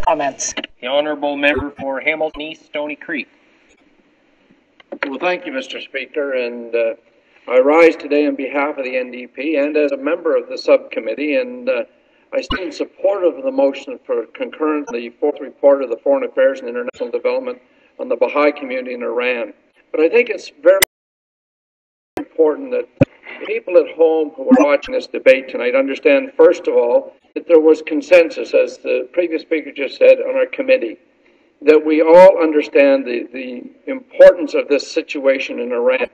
comments. The Honourable Member for Hamilton East, Stony Creek. Well, thank you, Mr. Speaker, and I rise today on behalf of the NDP and as a member of the subcommittee, and I stand supportive of the motion for concurrent the fourth report of the Foreign Affairs and International Development on the Baha'i community in Iran. But I think it's very important that people at home who are watching this debate tonight understand, first of all, that there was consensus, as the previous speaker just said, on our committee, that we all understand the importance of this situation in Iran.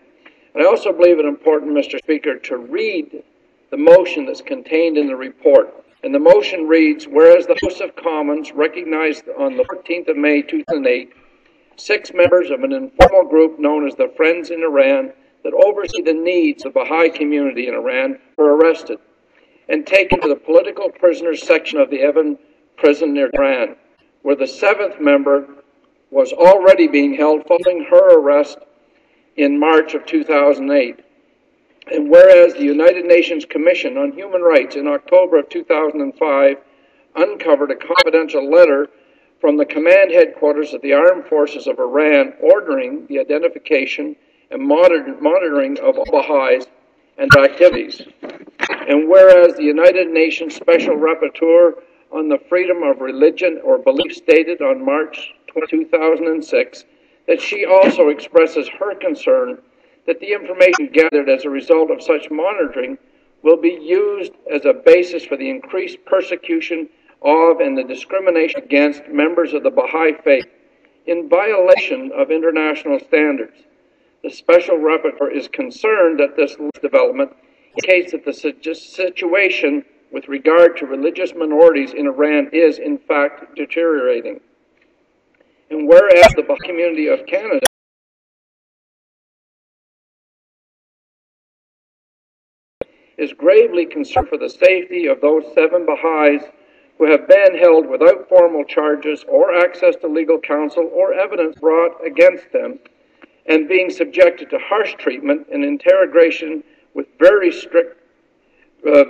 And I also believe it important, Mr. Speaker, to read the motion that's contained in the report. And the motion reads, whereas the House of Commons recognized on the 14th of May 2008 6 members of an informal group known as the Friends in Iran that oversee the needs of the Baha'i community in Iran were arrested and taken to the political prisoners section of the Evin prison near Tehran, where the 7th member was already being held following her arrest in March of 2008. And whereas the United Nations Commission on Human Rights in October of 2005 uncovered a confidential letter from the command headquarters of the Armed Forces of Iran ordering the identification and monitoring of Baha'is and their activities. And whereas the United Nations Special Rapporteur on the Freedom of Religion or Belief stated on March 2006 that she also expresses her concern that the information gathered as a result of such monitoring will be used as a basis for the increased persecution of and the discrimination against members of the Baha'i faith in violation of international standards. The Special Rapporteur is concerned that this development indicates that the situation with regard to religious minorities in Iran is, in fact, deteriorating. And whereas the Baha'i community of Canada is gravely concerned for the safety of those 7 Baha'is who have been held without formal charges or access to legal counsel or evidence brought against them, and being subjected to harsh treatment and interrogation with very strict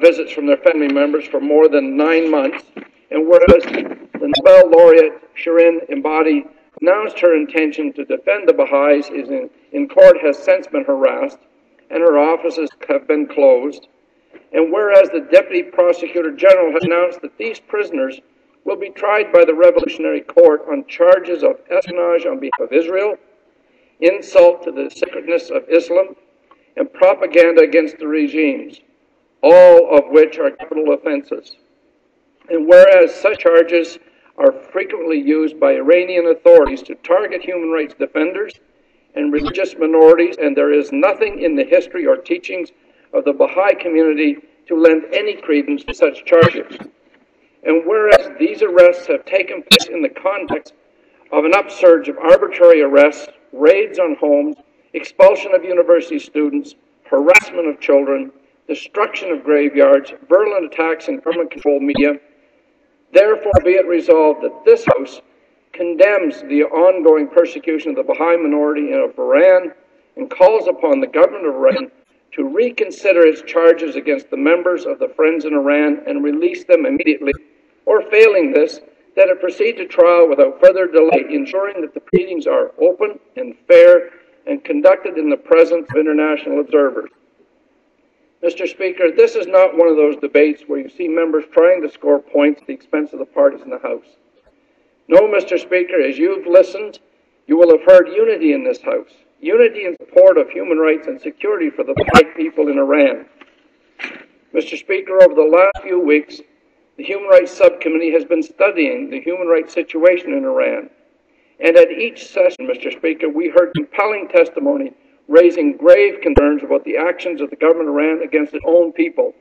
visits from their family members for more than 9 months, and whereas the Nobel laureate Shirin Ebadi announced her intention to defend the Baha'is in court has since been harassed, and her offices have been closed, and whereas the Deputy Prosecutor General has announced that these prisoners will be tried by the Revolutionary Court on charges of espionage on behalf of Israel, insult to the sacredness of Islam, and propaganda against the regimes, all of which are capital offenses. And whereas such charges are frequently used by Iranian authorities to target human rights defenders and religious minorities, and there is nothing in the history or teachings of the Baha'i community to lend any credence to such charges. And whereas these arrests have taken place in the context of an upsurge of arbitrary arrests, raids on homes, expulsion of university students, harassment of children, destruction of graveyards, virulent attacks in government-controlled media, therefore be it resolved that this House condemns the ongoing persecution of the Baha'i minority of Iran and calls upon the government of Iran to reconsider its charges against the members of the Friends in Iran and release them immediately, or failing this, that it proceed to trial without further delay, ensuring that the proceedings are open and fair and conducted in the presence of international observers. Mr. Speaker, this is not one of those debates where you see members trying to score points at the expense of the parties in the House. No, Mr. Speaker, as you've listened, you will have heard unity in this House, unity in support of human rights and security for the Baha'i people in Iran. Mr. Speaker, over the last few weeks, the Human Rights Subcommittee has been studying the human rights situation in Iran. And at each session, Mr. Speaker, we heard compelling testimony raising grave concerns about the actions of the government of Iran against its own people.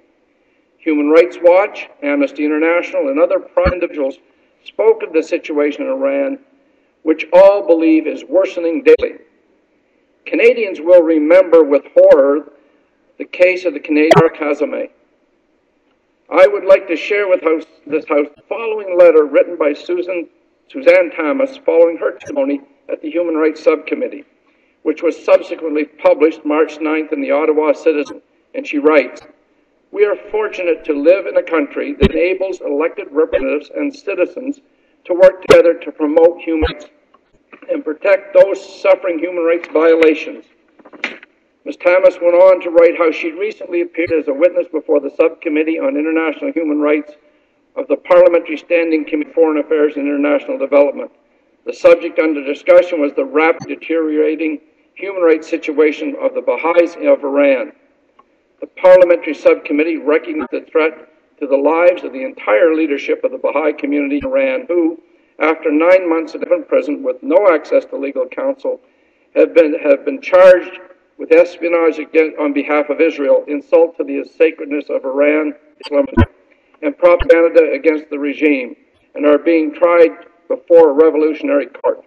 Human Rights Watch, Amnesty International, and other private individuals spoke of the situation in Iran, which all believe is worsening daily. Canadians will remember with horror the case of the Canadian Kazame. I would like to share with this House the following letter written by Suzanne Thomas following her testimony at the Human Rights Subcommittee, which was subsequently published March 9th in the Ottawa Citizen, and she writes, "We are fortunate to live in a country that enables elected representatives and citizens to work together to promote human rights and protect those suffering human rights violations. Ms. Thomas went on to write how she recently appeared as a witness before the Subcommittee on International Human Rights of the Parliamentary Standing Committee on Foreign Affairs and International Development. The subject under discussion was the rapidly deteriorating human rights situation of the Bahá'ís of Iran. The Parliamentary Subcommittee recognized the threat to the lives of the entire leadership of the Baha'i community in Iran, who, after 9 months in prison with no access to legal counsel, have been charged with espionage on behalf of Israel, insult to the sacredness of Iran, Islam, and propaganda against the regime, and are being tried before a revolutionary court.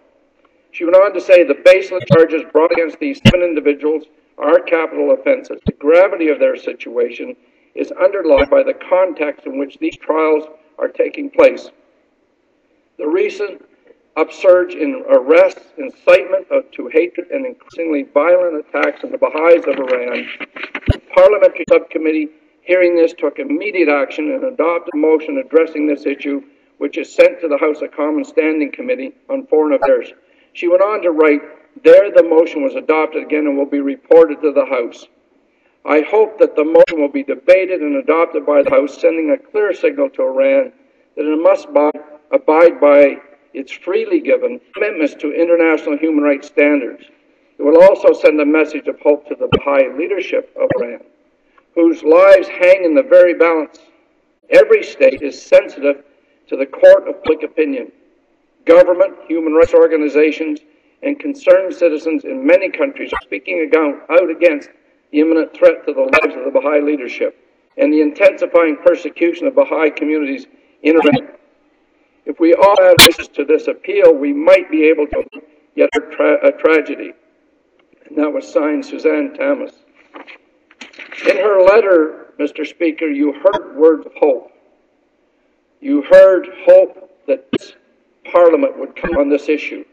She went on to say the baseless charges brought against these 7 individuals are capital offenses. The gravity of their situation is underlined by the context in which these trials are taking place. The recent upsurge in arrests, incitement to hatred, and increasingly violent attacks on the Baha'is of Iran, the Parliamentary Subcommittee, hearing this, took immediate action and adopted a motion addressing this issue, which is sent to the House of Commons Standing Committee on Foreign Affairs. She went on to write, there the motion was adopted again and will be reported to the House. I hope that the motion will be debated and adopted by the House, sending a clear signal to Iran that it must abide by its freely given commitments to international human rights standards. It will also send a message of hope to the Baha'i leadership of Iran, whose lives hang in the very balance. Every state is sensitive to the court of public opinion. Government, human rights organizations, and concerned citizens in many countries are speaking out against the imminent threat to the lives of the Baha'i leadership and the intensifying persecution of Baha'i communities in Iran. If we all add voices to this appeal, we might be able to yet a tragedy. And that was signed Suzanne Thomas. In her letter, Mr. Speaker, you heard words of hope. You heard hope that this Parliament would come on this issue.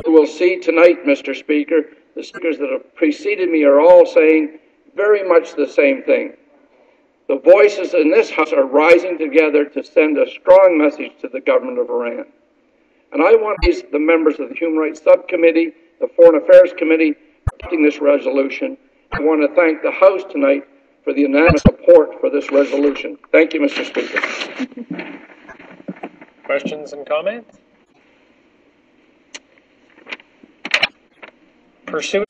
You will see tonight, Mr. Speaker, the speakers that have preceded me are all saying very much the same thing. The voices in this House are rising together to send a strong message to the government of Iran. And I want to thank the members of the Human Rights Subcommittee, the Foreign Affairs Committee, for adopting this resolution. I want to thank the House tonight for the unanimous support for this resolution. Thank you, Mr. Speaker. Questions and comments? Pursuant